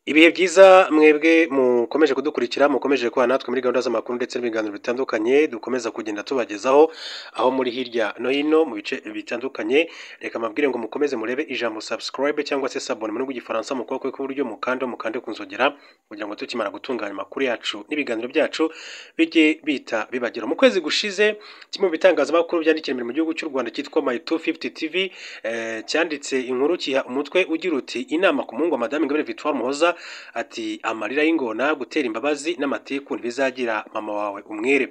Ibihe byiza mwebwe mukomeje kudukurikira mukomeje kuba natwe muri gahunda z'amakuru ndetse n'ibiganiro bitandukanye dukomeza kugenda tubagezaho aho muri hirya no hino mu bice bitandukanye. Reka mabwire ngo mukomeze murebe ijambo subscribe cyangwa se sabone mu rw'igifaransa mu kuboko kw'iburyo mukande kunzogera kugira ngo tukimara gutunganya amakuru yacu n'ibiganiro byacu bijye bita bibagera. Mu kwezi gushize kimwe mu bitangazamakuru byandikira imbere mu gihugu cy'u Rwanda cyitwa My 250 TV cyanditse inkuru kiha umutwe ugira uti inama ku muhungu wa Madame Ingabire Victoire Umuhoza ati amarira y'ingona gutera imbabazi n'amatiku ntibizagira mama wawe umwere.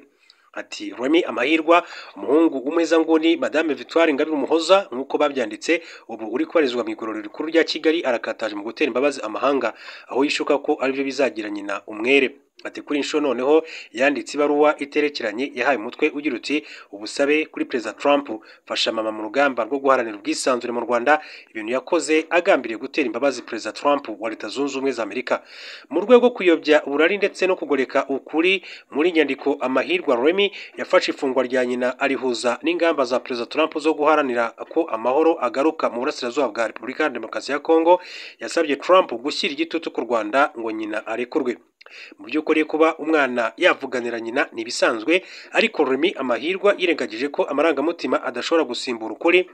Ati Remy Amahirwa umuhungu umeza ngoni Madame Victoire Ingabire Umuhoza nk'uko babyanditse ubu uri kubarizwa mu igororero rikuru rya Kigali arakataje mu gutera imbabazi amahanga aho yishuka ko aribyo bizagira nyina umwere. Ati kuri insho noneho yanditse ibaruwa iterekeranye yahaye umutwe ugira uti ubusabe kuri Perezida Trump fasha mama mu rugamba rwo guharanira ubwisanzure mu Rwanda ibintu yakoze agambiriye gutera imbabazi Perezida Trump wa Leta Zunze Ubumwe za Amerika mu rwego rwo kuyobya uburari ndetse no kugoreka ukuri. Muri nyandiko Amahirwa Remy yafashe ifungwa rya nyina arihuza n'ingamba za Perezida Trump zo guharanira ko amahoro agaruka mu burasirazuba bwa Repubulika ya Demokarasi ya Kongo. Yasabye Trump gushyira igitutu ku Rwanda ngo nyina arekurwe. Mu by'ukuri kuba umwana yavuganira nyina ntibisanzwe, ariko Remy Amahirwa yirengagije ko amarangamutima adashobora gusimbura ukuri.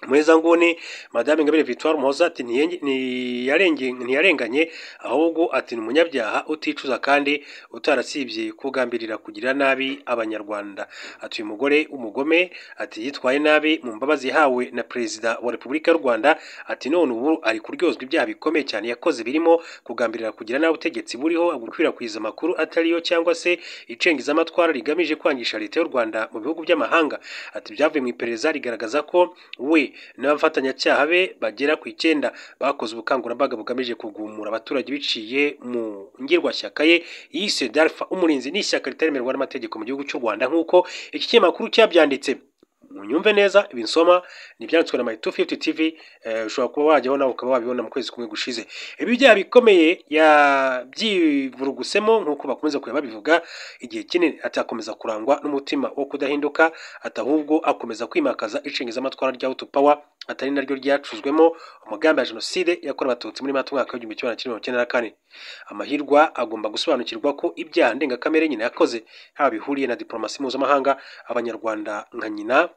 Mweza nguni Madame Ingabire Victoire Umuhoza ati ntiyarenganye ahubwo ati ni umunyabyaha uticuza kandi utarasibye kugambirira kugira nabi abanyarwanda. Ati uyu mugore w'umugome ati yitwaye nabi mu mbabazi yahawe na Perezida wa Repubulika y'u Rwanda. Ati none ubu ari kuryozwa ibyaha bikomeye cyane yakoze birimo kugambirira kugira nabi ubutegetsi buriho, gukwirakwiza amakuru atariyo cyangwa se icengezamatwara rigamije kwangisha Leta y'u Rwanda mu bihugu by'amahanga. Ati byavuye mu iperereza rigaragaza ko we n'abafatanyacyaha be bagera ku 9 bakoze ubukangurambaga bugamije kugumura abaturage biciye mu ngirwashyaka ye yise Dalpha Umurinzi n'ishyaka ritaremerwa n'amategeko mu gihugu cy'u Rwanda nk'uko iki kinyamakuru cyabyanditse. Munyumve neza ibinsoma nibyanditswe na My 250 TV. Ushobora kuba wajyaho nawe ukaba wabibona mu kwezi kumwe gushize. Ibi byaha bikomeye yabyivurugusemo nk'uko bakomeza kuba babivuga igihe kinini. Atakomeza kurangwa n'umutima wo kudahinduka, atahubwo akomeza kwimakaza icengezamatwara rya Hutu-Power atari naryo ryacuzwemo umugambi wa jenoside yakorewe abatutsi muri Mata mwaka w'igihumbi kimwe magana cyenda mirongo icyenda na kane. Amahirwa agomba gusobanukirwa ko ibyaha ndengakamere nyina yakoze haba bihuriye na diplomasi mpuzamahanga abanyarwanda nka nyina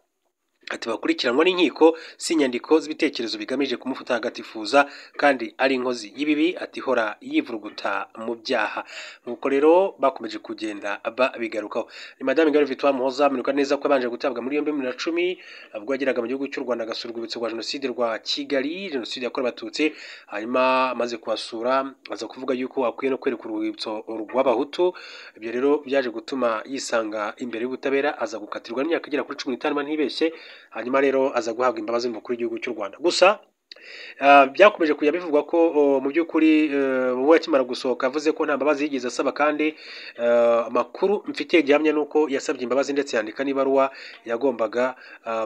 ati bakurikiranwa n'inkiko si inyandiko z'ibitekerezo bigamije kumufutagatifuza kandi ari inkozi y'ibibi ati hora yivuruguta mu byaha. Nk'uko rero bakomeje kugenda bigarukaho. Ni Madame Ingabire Victoire Umuhoza amenuka neza ko yabanje gutabwa muri yombi 2010 ubwo yageraga mu gihugu cy'u Rwanda agasura urwibutso rwa jenoside rwa Kigali, jenoside yakorewe abatutsi. Hanyuma amaze kuhasura aza kuvuga yuko akwiye no kwereka urwibutso rw'abahutu. Ibyo rero byaje gutuma yisanga imbere y'ubutabera aza gukatirwa n'imyaka igera kuri 15 ntibeshye. Hanyuma rero aza guhabwa imbabazi n'umukuru w'igihugu cy'u Rwanda. Gusa byakomeje kujya bivugwa ko mu by'ukuri wowe akimara gusohoka avuze ko nta mbabazi yigeze asaba kandi amakuru mfitiye gihamya nuko yasabye imbabazi ndetse yandika n'ibaruwa yagombaga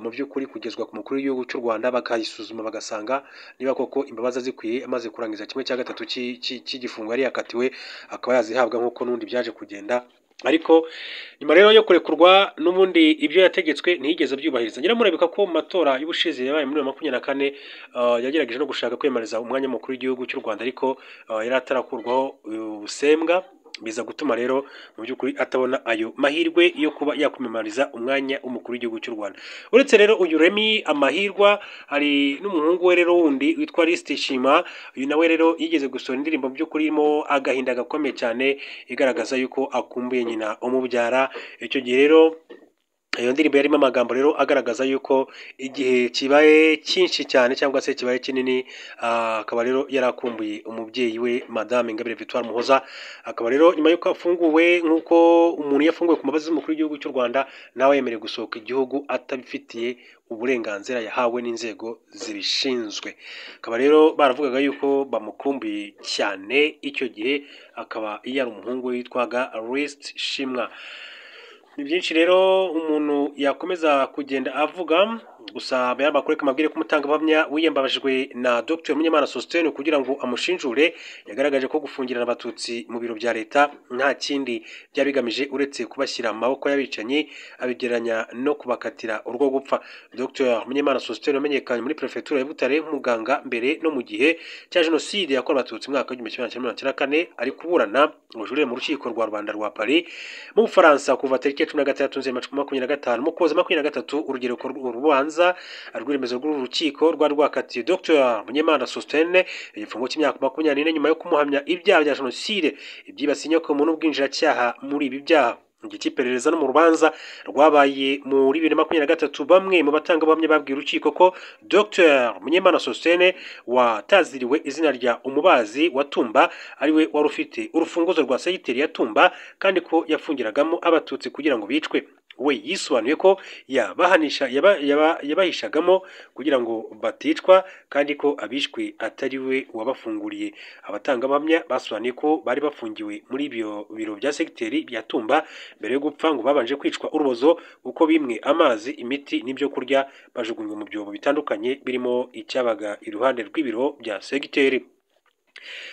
mu by'ukuri kugezwa ku mukuru w'igihugu cy'u Rwanda bakayisuzuma bagasanga niba koko imbabazi azikwiye amaze kurangiza 1/3 cy'igifungo yari yakatiwe akaba yazihabwa nk'uko n'undi byaje kugenda. Ariko nyuma rero yo kurekurwa n'ubundi ibyo yategetswe ntiyigeze byubahiriza. Ngira murabibuka ko mu matora y'ubushize yabaye muri 2024 yagerageje no gushaka kwemariza umwanya mukuru w'igihugu cy'u Rwanda ariko yari atarakurwaho ubusembwa biza gutuma rero mu by'ukuri atabona ayo mahirwe yo kuba yakwimamariza umwanya w'umukuru w'igihugu cy'u Rwanda. Uretse rero uyu Remy Amahirwa hari n'umuhungu we rero wundi witwa List Shima. Uyu nawe rero yigeze gusohora indirimbo mu by'ukuri irimo agahinda gakomeye cyane igaragaza yuko akumbuye nyina umubyara. Icyo gihe rero iyo ndirimbo yarimo amagambo rero agaragaza yuko igihe kibaye cyinshi cyane cyangwa se kibaye kinini akaba rero yarakumbuye umubyeyi we Madame Ingabire Victoire Umuhoza. Akaba rero nyuma yuko afunguwe nk'uko umuntu yafunguwe ku mbabazi z'umukuru w'igihugu cy'u Rwanda nawe yemerewe gusohoka igihugu atabifitiye uburenganzira yahawe n'inzego zibishinzwe. Akaba rero baravugaga yuko bamukumbuye cyane icyo gihe akaba yari umuhungu witwaga List Shimwa. Ni byinshi rero umuntu yakomeza kugenda avuga. gusa aya makuru kamabwire ko umutangabuhamya wiyambabajwe na Dr Munyemana Sostene kugira ngo amushinjure yagaragaje ko gufungirana abatutsi mu biro bya leta nta kindi byabigamije uretse kubashyira mu maboko y'abicanyi abigeranya no kubakatira urwo gupfa. Dr Munyemana Sostene wamenyekanye muri prefecture ya Butare nk'umuganga mbere no mu gihe cya jenoside yakorewe abatutsi mu mwaka wa 1994 ari kuburana ubujurire mu rukiko rwa Rwanda rwa Paris mu Bufaransa kuva tariki ya 16 Nzeri 2025 mu Ukuboza 2023 urugereko rw'urubanza rw'remezo rw'urukiko rwari rwakatiye Dr Munyemana Sostene igifungo cy'imyaka 24 nyuma yo kumuhamya ibyaha bya jenoside ibyibasiye inyokomuntu n'ubwinjiracyaha muri ibi byaha. Igiperereza no mu rubanza rwabaye muri 2023 bamwe mu batangabuhamya babwiye urukiko ko Dr Munyemana Sostene wataziriwe izina rya Umubazi wa Tumba ariwe wari ufite urufunguzo rwa segiteri ya Tumba kandi ko yafungiragamo abatutsi kugira ngo bicwe. We yisobanuye ko yabahishagamo kugira ngo baticwa kandi ko abishwe atari we wabafunguriye. Abatangabuhamya basobanuye ko bari bafungiwe muri ibyo biro bya segiteri bya Tumba mbere yo gupfa ngo babanje kwicwa urubozo kuko bimwe amazi, imiti n'ibyo kurya bajugunywe mu byobo bitandukanye birimo icyabaga iruhande rw'ibiro bya segiteri.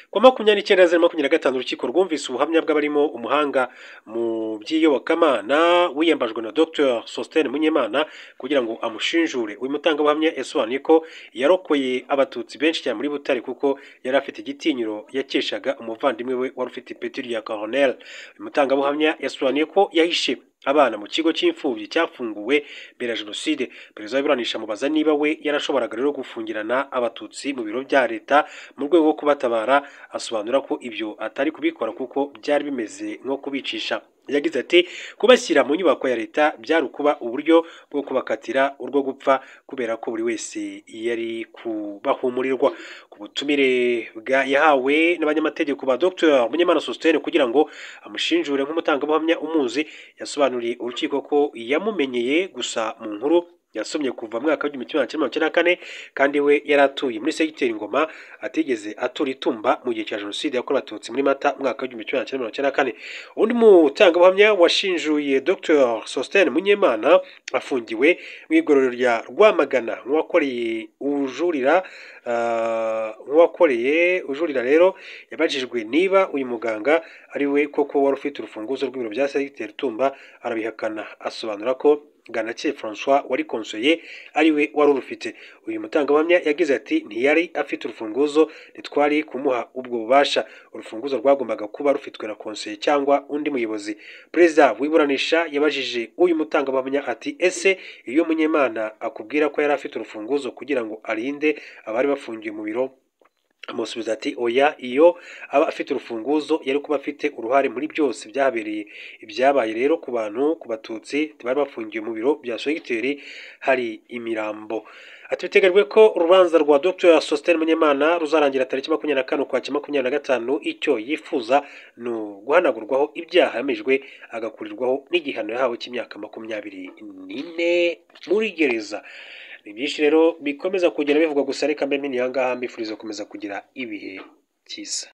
Kwa 29/25 urukiko rwumvise ubuhamya bw'abarimo umuhanga mu by'iyobokamana wiyambajwe na Dr Sostene Munyemana kugira ngo amushinjure. Uyu mutangabuhamya yasobanuye ko yarokoye abatutsi benshi cyane muri Butare kuko yari afite igitinyiro yakeshaga umuvandimwe we wari ufite ipeti rya Colonel. Uyu mutangabuhamya yasobanuye ko yahishe abana mu kigo cy'imfubyi cyafunguwe mbere ya jenoside. Perezida w'iburanisha mubaza niba we yarashoboraga rero gufungirana abatutsi mu biro bya leta mu rwego rwo kubatabara, asobanura ko ibyo atari kubikora kuko byari bimeze nko kubicisha. Yagize ati kubashyira mu nyubako ya leta byari kuba uburyo bwo kubakatira urwo gupfa kubera ko buri wese yari kubahumurirwa. Ku butumire yahawe n'abanyamategeko ba Dr Munyemana Sostene kugira ngo amushinjure nk'umutangabuhamya umuzi, yasobanuriye urukiko ko yamumenyeye gusa mu nkuru yasomye kuva mu mwaka wa 1994 kandi we yaratuye muri segiteri Ngoma atigeze atura Itumba mu gihe cya jenoside yakorewe abatutsi muri Mata mwaka wa 1994. Undi mutangabuhamya washinjuye Dr Sostene Munyemana afungiwe mu igororero rya Rwamagana nk'uwakoreye ujurira rero yabajijwe niba uyu muganga ari we koko wari ufite urufunguzo rw'ibiro bya segiteri Tumba, arabihakana asobanura ko Ganake François wari konseye ariwe wari urufite. Uyu mutangabuhamya yagize ati ntiyari afite urufunguzo, ntitwari kumuha ubwo bubasha. Urufunguzo rwagombaga kuba rufitwe na konseye cyangwa undi muyobozi. Perezida w'iburanisha yabajije uyu mutangabuhamya ati ese iyo Munyemana akubwira ko yari afite urufunguzo kugira ngo arinde abari bafungiye mu biro, amusubiza ati oya, iyo aba afite urufunguzo yari kuba afite uruhare muri byose byahabereye. Ibyabaye rero ku bantu, ku batutsi bari bafungiye mu biro bya segiteri hari imirambo. Ati biteganyijwe ko urubanza rwa Dr Sostene Munyemana ruzarangira tariki 24 Ukwakira 2025. Icyo yifuza ni guhanagurwaho ibyaha yamejwe agakurirwaho n'igihano yahawe cy'imyaka 24 muri gereza. Ni byinshi rero bikomeza kugenda bivugwa gusa reka mbe mpini yangaha mbifuriza komeza kugira ibihe cyiza.